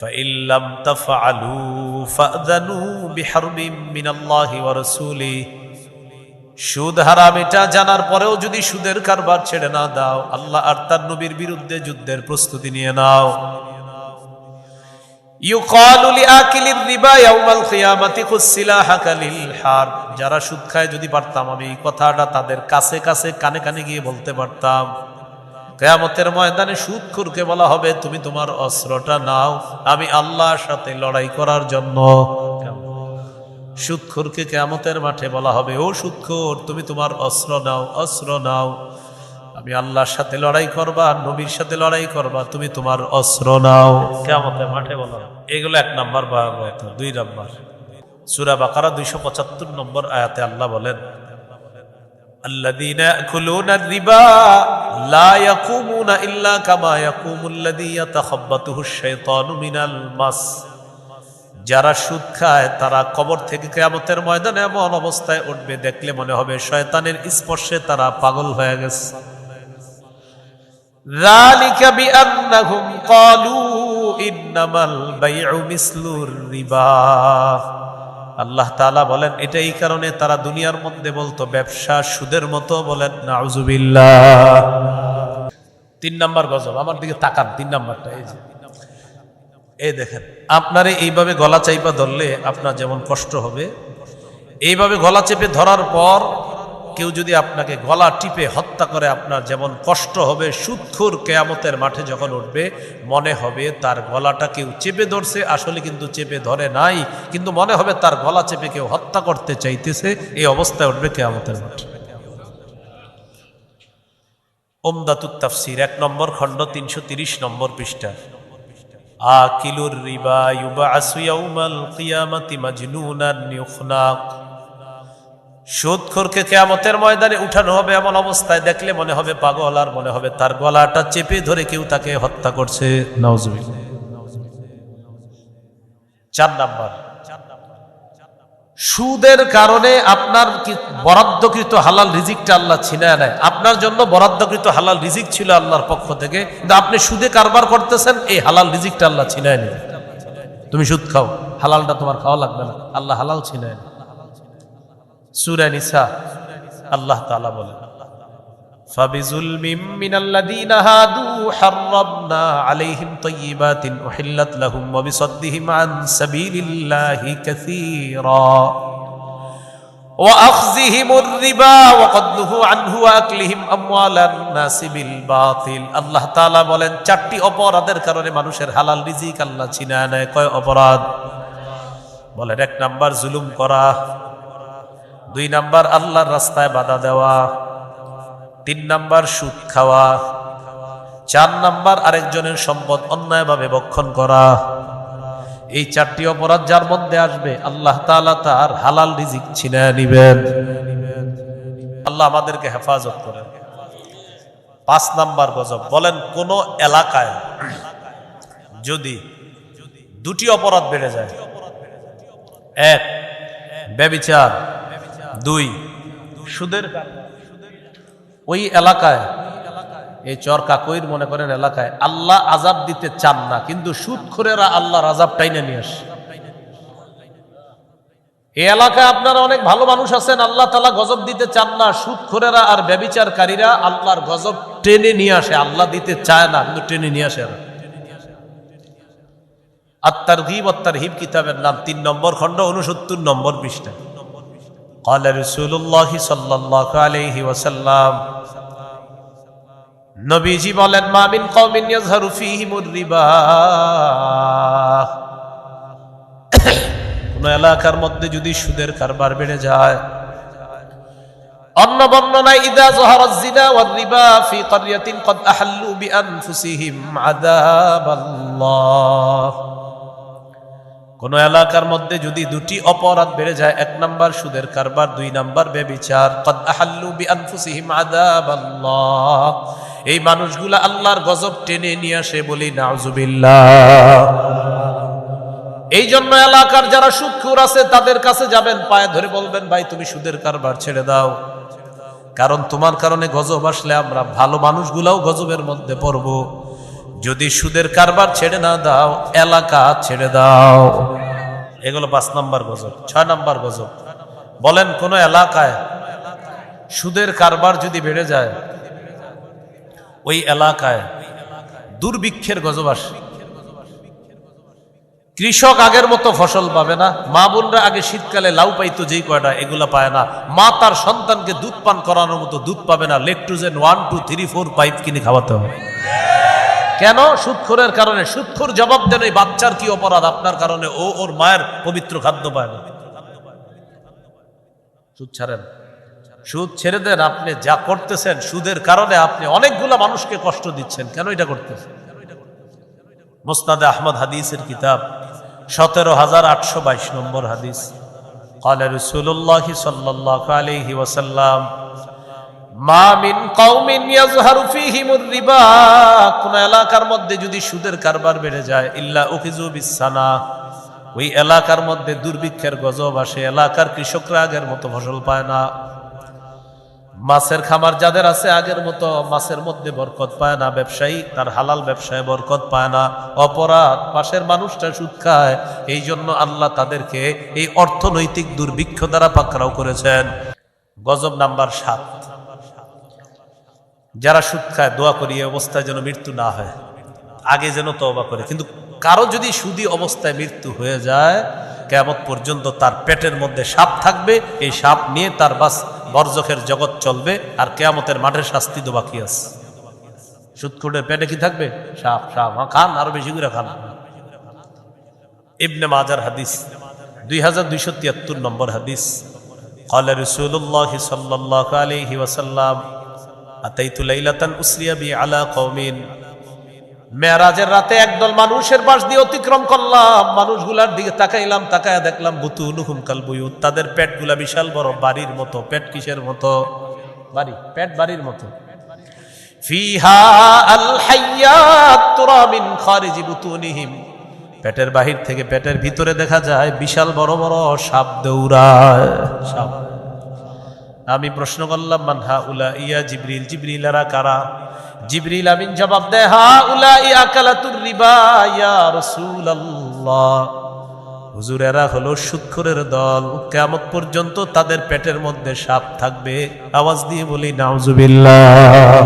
فإن لم تفعلوا فأذنوا بحرب من الله ورسوله। সুদ হারাম এটা জানার পরেও যদি সুদের কারবার ছেড়ে না দাও, আল্লাহ আর তার নবীর বিরুদ্ধে যুদ্ধের প্রস্তুতি নিয়ে নাও। ইউকালু লিআকিলির রিবা ইয়াউমাল কিয়ামাতি খুসিলাহাকা লিল হারব। যারা সুদ খায়, যদি পারতাম আমি এই কথাটা তাদের কাছে কাছে কানে কানে গিয়ে বলতে পারতাম, কিয়ামতের ময়দানে সুদখোরকে বলা হবে তুমি তোমার অস্ত্রটা নাও, আমি আল্লাহর সাথে লড়াই করার জন্য। সুদখোরকে কিয়ামতের মাঠে বলা হবে, ও সুদখোর, তুমি তোমার অস্ত্র নাও, অস্ত্র নাও, আমি আল্লাহর সাথে লড়াই করবা, নবীর সাথে লড়াই করবা, তুমি তোমার অস্ত্র নাও। কিয়ামতের মাঠে বলা হবে। এগুলো 1 নম্বর ভয়াবহতা। 2 নম্বর, সূরা বাকারা 275 নম্বর আয়াতে আল্লাহ বলেন, الذين يأكلون الربا لا يقومون إلا كما يقوم الذي يتخبطه الشيطان من المس। যারা সুদ খায় তারা কবর থেকে কিয়ামতের ময়দানে এমন অবস্থায় উঠবে, দেখলে মনে হবে শয়তানের স্পর্শে তারা পাগল হয়ে গেছে। ذلك بأنهم قالوا إنما البيع مثل الربا। আল্লাহ তাআলা বলেন এটা এই কারণে তারা দুনিয়ার মধ্যে বলতো ব্যবসা সুদের মতো। বলেন নাউজুবিল্লাহ। 3 নম্বর গজব। আমার দিকে তাকান, 3 নম্বরটা এই যে, এই দেখেন, আপনারে এইভাবে গলা চাইপা ধরলে আপনার যেমন কষ্ট হবে, এইভাবে গলা চেপে ধরার পর কেউ যদি আপনাকে গলা টিপে হত্যা করে আপনার যেমন কষ্ট হবে, সুদখোর কিয়ামতের মাঠে যখন উঠবে মনে হবে তার গলাটা কেউ চেপে ধরছে, আসলে কিন্তু চেপে ধরে নাই, কিন্তু মনে হবে তার গলা চেপে কেউ হত্যা করতে চাইতেছে। এই অবস্থায় উঠবে কিয়ামতের মাঠে। উমদাতুত তাফসীর 1 নম্বর খণ্ড 330 নম্বর পৃষ্ঠা। আকিলুর রিবা ইউবাসু ইয়াউমাল কিয়ামাতি মাজনুনান ইউখনাক। সুদখোরকে কিয়ামতের ময়দানে উঠানো হবে এমন অবস্থায়, দেখলে মনে হবে পাগল, আর মনে হবে তার গলাটা চেপে ধরে কেউ তাকে হত্যা করছে। নাউজুবিল্লাহ। 4 নাম্বার, সুদের কারণে আপনার বরাদ্দকৃত হালাল রিজিকটা আল্লাহ ছিনায় নেয়। আপনার জন্য বরাদ্দকৃত হালাল রিজিক ছিল আল্লাহর পক্ষ থেকে, কিন্তু আপনি সুদে কারবার করতেছেন, এই হালাল রিজিকটা আল্লাহ ছিনায় নেয়। তুমি সুদ খাও, হালালটা তোমার খাওয়া লাগবে না, আল্লাহ হালাল ছিনায় নেয়। সূরা নিসা আল্লাহ তাআলা বলেন, ফাবিজুলমিম মিনাল্লাযীনা হাদু হাররামনা আলাইহিম তাইয়্যিবাতিন উহিল্লাত লাহুম ওয়া বিসাদ্দিহিম আন সাবিলিল্লাহি কাসীরা ওয়া আখযিহিমুর রিবা ওয়া ক্বাদনুহু আনহু ওয়া আকলিহিম আমওয়ালান নাসি বিল বাতিল। আল্লাহ তাআলা বলেন 4টি অপরাধের কারণে মানুষের হালাল রিজিক আল্লাহ ছিনায় নেয়। কয় অপরাধ? বলেন 1 নাম্বার জুলুম করা, 2 নাম্বার আল্লাহর রাস্তায় বাধা দেওয়া, 3 নাম্বার সুদ খাওয়া, 4 নাম্বার আরেকজনের সম্পদ অন্যায়ভাবে ভক্ষণ করা। এই 4টি অপরাধ যার মধ্যে আসবে আল্লাহ তাআলা তার হালাল রিজিক ছিনিয়ে নেবেন। আল্লাহ আমাদেরকে হেফাজত করেন। 5 নাম্বার গজব। বলেন কোন এলাকায় যদি 2টি অপরাধ বেড়ে যায়, 1 ব্যভিচার, 2 সুদের, ওই এলাকায়, এই চর কাকইর মনে করেন এলাকায় আল্লাহ আযাব দিতে চান না, কিন্তু সুদখোরেরা আল্লাহর আযাব টাইনে নিয়ে আসে। এই এলাকায় আপনারা অনেক ভালো মানুষ আছেন, আল্লাহ তাআলা গজব দিতে চান না, সুদখোরেরা আর ব্যভিচারকারীরা আল্লাহর গজব টেনে নিয়ে আসে। আল্লাহ দিতে চায় না, কিন্তু টেনে নিয়ে আসে। আত-তারগীব ওয়াত-তারহীব কিতাবের নাম, 3 নম্বর খণ্ড 69 নম্বর পৃষ্ঠা। قال رسول الله صلى الله عليه وسلم, নবীজি বলেন, মা মিন কওমিন ইয়াযহারু ফীহিমুর রিবা। কোন এলাকার মধ্যে যদি সুদের কারবার বেড়ে যায়, অন্য বর্ণনায় ইযা যাহারাজ জিনা ওয়ার রিবা ফি ক্বরিয়াতিন ক্বাদ আহাল্লু বিআনফুসিহিম আযাবাল্লাহ। কোন এলাকার মধ্যে যদি 2টি অপরাধ বেড়ে যায়, 1 নাম্বার সুদের কারবার, 2 নাম্বার ব্যভিচার, ক্বাদ আহাল্লু বিআনফুসিহিম আযাবাল্লাহ, এই মানুষগুলা আল্লাহর গজব টেনে নিয়ে আসে। বলি নাউজুবিল্লাহ। এই জন্য এলাকার যারা সুদখোর আছে তাদের কাছে যাবেন, পায়ে ধরে বলবেন, ভাই তুমি সুদের কারবার ছেড়ে দাও, কারণ তোমার কারণে গজব আসলে আমরা ভালো মানুষগুলাও গজবের মধ্যে পড়ব। যদি সুদের কারবার ছেড়ে না দাও, এলাকা ছেড়ে দাও। এগুলো 5 নম্বর গজব। 6 নম্বর গজব, বলেন কোন এলাকায় সুদের কারবার যদি বেড়ে যায়, ওই এলাকায় দুর্ভিক্ষের গজব আসে। কৃষক আগের মতো ফসল পাবে না, মা বোনরা আগে শীতকালে লাউ পাইতো যেই কয়টা, এগুলা পায় না। মা তার সন্তানকে দুধ পান করানোর মতো দুধ পাবে না, লেকটোজেন 1 2 3 4 5 কিনে খাওয়াতে হবে। কেন? সুদখোরের কারণে। সুদখোর জবাব দেন, ওই বাচ্চার কি অপরাধ আপনার কারণে ও ওর মায়ের পবিত্র খাদ্য পায় না? সুদ ছাড়েন, সুদ ছেড়ে দেন। আপনি যা করতেছেন সুদের কারণে আপনি অনেকগুলা মানুষকে কষ্ট দিচ্ছেন। কেন এটা করতেছেন? মুসনাদে আহমদ হাদিসের কিতাব 17822 নম্বর হাদিস, قال رسول الله صلى الله عليه وسلم মা মিন কওমিন ইয়াযহারু ফীহিমুর রিবা, কোন এলাকার মধ্যে যদি সুদের কারবার বেড়ে যায়, ইল্লা উখিযু বিসসানা, ওই এলাকার মধ্যে দুর্ভিক্ষের গজব আসে। এলাকার কৃষকরা আগের মতো ফসল পায় না। মাছের খামার যাদের আছে আগের মতো মাছের মধ্যে বরকত পায় না। ব্যবসায়ী তার হালাল ব্যবসায় বরকত পায় না। অপরাধ, পাশের মানুষটা সুদ খায়। এই জন্য আল্লাহ তাদেরকে এই অর্থনৈতিক দুর্ভিক্ষ দ্বারা পাকড়াও করেছেন। গজব নাম্বার 7, যারা সুদ খায় দোয়া করি এই অবস্থায় যেন মৃত্যু না হয়, আগে যেন তওবা করে। কিন্তু কারো যদি সুদী অবস্থায় মৃত্যু হয়ে যায়, কিয়ামত পর্যন্ত তার পেটের মধ্যে সাপ থাকবে। এই সাপ নিয়ে তার বাস বরজখের জগৎ চলবে, আর কিয়ামতের মাঠের শাস্তি তো বাকি আছে। সুদখোরের পেটে কি থাকবে? সাপ। সাপ খান, আরো বেশি করে খান। ইবনে মাজার হাদিস 2273 নম্বর হাদিস, قال رسول الله صلى الله عليه وسلم أتيت ليلة أسري بي على قوم, মেরাজের রাতে একদল মানুষের পাশ দিয়ে অতিক্রম করলাম। মানুষগুলার দিকে তাকাইলাম, তাকায়া দেখলাম বুতুনুহুম কাল বুয়ুত, তাদের পেটগুলা বিশাল বড়, বাড়ির মতো। পেট কিসের মতো? বাড়ি। পেট বাড়ির মতো। ফিহা আল হাইয়াত তুরা মিন খারিজি বুতুনিহিম, পেটের বাহির থেকে পেটের ভিতরে দেখা যায় বিশাল বড় বড় সাপ দৌড়ায়। সাপ। আমি প্রশ্ন করলাম মান হাউলা ইয়া জিবরিল, জিবরিল এরা কারা? জিবরিল আমিন জবাব দেয় হাউলাই আকালাতুর রিবা ইয়া রাসূলুল্লাহ, হুজুর এরা হলো সুদখোরের দল। কিয়ামত পর্যন্ত তাদের পেটের মধ্যে সাপ থাকবে। আওয়াজ দিয়ে বলি নাউজুবিল্লাহ।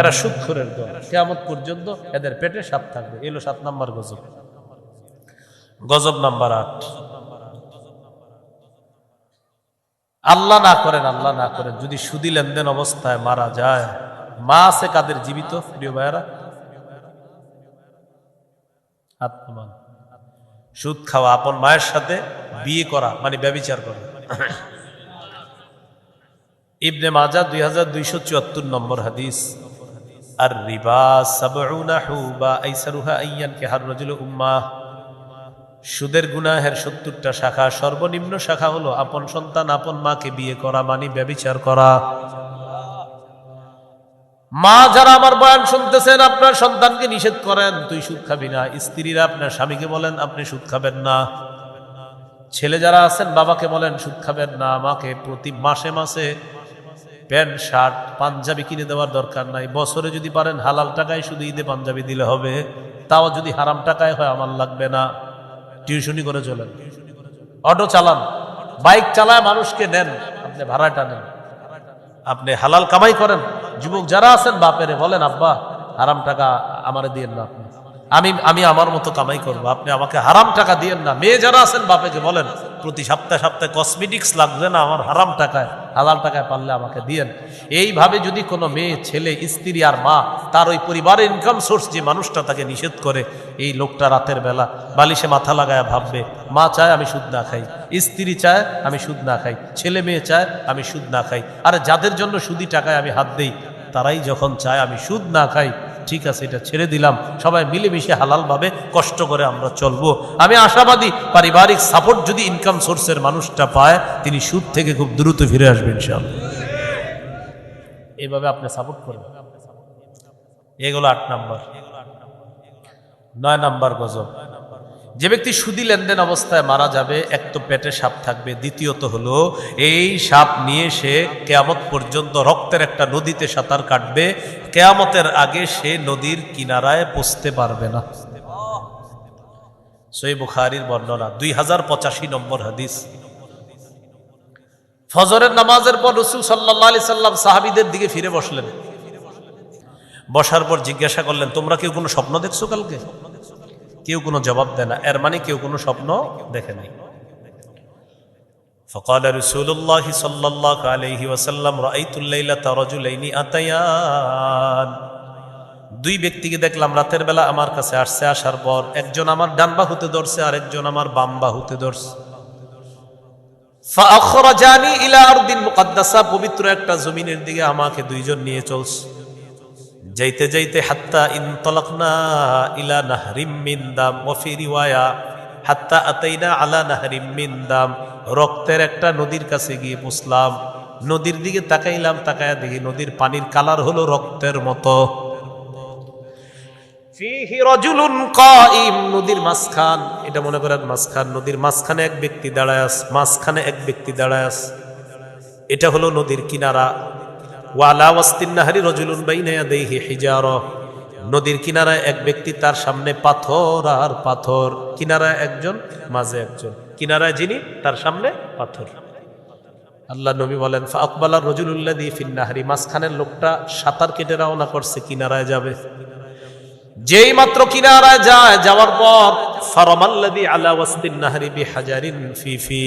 এরা সুদখোরের দল, কিয়ামত পর্যন্ত এদের পেটে সাপ থাকবে। এলো 7 নম্বর গজব। গজব নাম্বার 8, আল্লাহ না করেন, আল্লাহ না করেন, যদি সুদী লেনদেন অবস্থায় মারা যায়। মা আছে কাদের জীবিত? প্রিয় ভাইয়েরা, সুদ খাওয়া, আপন মায়ের সাথে বিয়ে করা মানে ব্যভিচার করা। ইবনে মাজাহ 2274 নম্বর হাদিস, আর রিবা সাবউনা হুবা আইসারুহা আইয়ান কে হার রাজুল উম্মাহ, সুদের গুনাহের 70টা শাখা, সর্বনিম্ন শাখা হলো আপন সন্তান আপন মাকে বিয়ে করা মানে ব্যভিচার করা। মা যারা আমার বয়ান শুনতেছেন, আপনার সন্তানকে নিষেধ করেন তুই সুদ খাবি না। স্ত্রীরা আপনার স্বামীকে বলেন আপনি সুদ খাবেন না। ছেলে যারা আছেন বাবাকে বলেন সুদ খাবেন না। মাকে প্রতি মাসে মাসে প্যান্ট শার্ট পাঞ্জাবি কিনে দেওয়ার দরকার নাই। বছরে যদি পারেন হালাল টাকায় শুধু ঈদে পাঞ্জাবি দিলে হবে, তাও যদি হারাম টাকায় হয় আমার লাগবে না। টিউশনি করে চলেন, অটো চালান, বাইক চালায় মানুষকে নেন, আপনি ভাড়াটা নেন, আপনি হালাল কামাই করেন। যুবক যারা আছেন বাপেরে বলেন আব্বা হারাম টাকা আমারে দিয়েন না, আমি আমার মতো কামাই করবো, আপনি আমাকে হারাম টাকা দিয়েন না। মেয়ে যারা আছেন বাপেকে বলেন প্রতি সপ্তাহে সপ্তাহে কসমেটিক্স লাগবে না, আমার হারাম টাকায় হালাল টাকায় পারলে আমাকে দিয়েন। এইভাবে যদি কোনো মেয়ে ছেলে স্ত্রী আর মা তার ওই পরিবারের ইনকাম সোর্স যে মানুষটা তাকে নিষেধ করে, এই লোকটা রাতের বেলা বালিশে মাথা লাগায় ভাববে মা চায় আমি সুদ না খাই, স্ত্রী চায় আমি সুদ না খাই, ছেলে মেয়ে চায় আমি সুদ না খাই। আর যাদের জন্য সুদি টাকায় আমি হাত দেই তারাই যখন চায় আমি সুদ না খাই, ঠিক আছে এটা ছেড়ে দিলাম, সবাই মিলেমিশে হালালভাবে কষ্ট করে আমরা চলবো। আমি আশাবাদী পারিবারিক সাপোর্ট যদি ইনকাম সোর্সের মানুষটা পায় তিনি সুদ থেকে খুব দ্রুত ফিরে আসবেন ইনশাআল্লাহ। এইভাবে আপনি সাপোর্ট করবেন। এগুলো 8 নাম্বার। 9 নাম্বার গজব, যে ব্যক্তি সুদী লেনদেন অবস্থায় মারা যাবে, এক তো পেটে সাপ থাকবে, দ্বিতীয়ত হলো এই সাপ নিয়ে সে কেয়ামত পর্যন্ত রক্তের একটা নদীতে সাঁতার কাটবে, কেয়ামতের আগে সে নদীর কিনারায় পৌঁছতে পারবে না। সহিহ বুখারীর বর্ণনা, 2085 নম্বর হাদিস। ফজরের নামাজের পর রাসূল সাল্লাল্লাহু আলাইহি সাল্লাম সাহাবীদের দিকে ফিরে বসলেন। বসার পর জিজ্ঞাসা করলেন, তোমরা কেউ কোনো স্বপ্ন দেখছো কালকে? কেউ কোনো জবাব দেয় না, এর মানে কেউ কোনো স্বপ্ন দেখে নাই। فقال رسول الله صلى الله عليه وسلم رأيت الليلة رجلين أتيان, দুই ব্যক্তিকে দেখলাম রাতের বেলা আমার কাছে আসছে, আসার পর একজন আমার ডান বাহুতে ধরছে আর একজন আমার বাম বাহুতে ধরছে। فأخرجاني إلى أرض مقدسة, পবিত্র একটা জমিনের দিকে আমাকে দুইজন নিয়ে চলছে। যাইতে যাইতে হাত্তা ইনতালাকনা ইলা নাহরিম মিন দাম, ওয়া ফি রিওয়ায়া হাত্তা আতাইনা আলা নাহরিম মিন দাম, রক্তের একটা নদীর কাছে গিয়ে পৌঁছলাম। নদীর দিকে তাকাইলাম, তাকায়া দেখি নদীর পানির কালার হলো রক্তের মতো। ফিহি রাজুলুন কাইম, নদীর মাঝখান, এটা মনে করেন মাঝখান, নদীর মাঝখানে এক ব্যক্তি দাঁড়ায় আছে, মাঝখানে এক ব্যক্তি দাঁড়ায় আছে, এটা হলো নদীর কিনারা। ওয়ালা ওয়াসতিন নাহরি রাজুলুন বাইনা ইয়াদাইহি হিজারা, নদীর কিনারায় এক ব্যক্তি, তার সামনে পাথর আর পাথর, কিনারায় একজন, মাঝে একজন, কিনারায় যিনি তার সামনে পাথর। আল্লাহ নবী বলেন, ফাআকবালা রাজুলুল্লাযী ফিন নাহরি, মাঝখানের লোকটা সাঁতার কেটে রওনা করছে, কিনারায় যাবে। যেই মাত্র কিনারায় যায়, যাওয়ার পর ফারামাল্লাযী আলা ওয়াসতিন নাহরি বিহাজারিন ফি,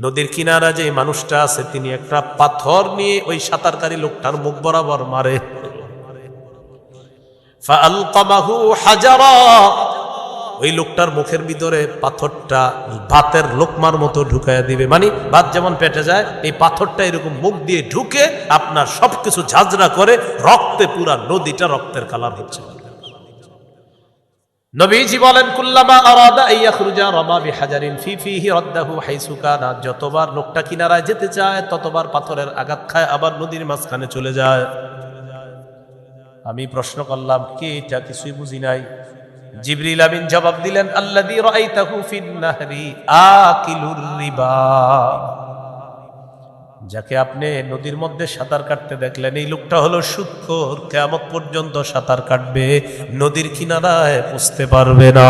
নদীর কিনারা যে মানুষটা আছে তিনি একটা পাথর নিয়ে ওই সাঁতারকারী লোকটার মুখ বরাবর মারে। ফাআলকামাহু হাজারা, ওই লোকটার মুখের ভিতরে পাথরটা ভাতের লোকমার মতো ঢুকাইয়া দিবে, মানে ভাত যেমন পেটে যায়, এই পাথরটা এরকম মুখ দিয়ে ঢুকে আপনার সবকিছু ঝাঁঝরা করে রক্তে পুরা নদীটা রক্তের কালার হচ্ছে। নবীজি বলেন, কুল্লামা আরাদা আইয়াখরুজা রামা বিহাজারিন ফি ফিহি রাদ্দাহু হাইসু কানা, যতবার লোকটা কিনারায় যেতে চায় ততবার পাথরের আঘাত খায়, আবার নদীর মাঝখানে চলে যায়। আমি প্রশ্ন করলাম, কে এটা? কিছুই বুঝি নাই। জিবরিল আমিন জবাব দিলেন, আল্লাযী রাআইতাহু ফিন নাহরি আকিলুর রিবা, যাকে আপনি নদীর মধ্যে সাঁতার কাটতে দেখলেন, এই লোকটা হলো সুদখোর, কিয়ামত পর্যন্ত সাঁতার কাটবে, নদীর কিনারায় পৌঁছতে পারবে না।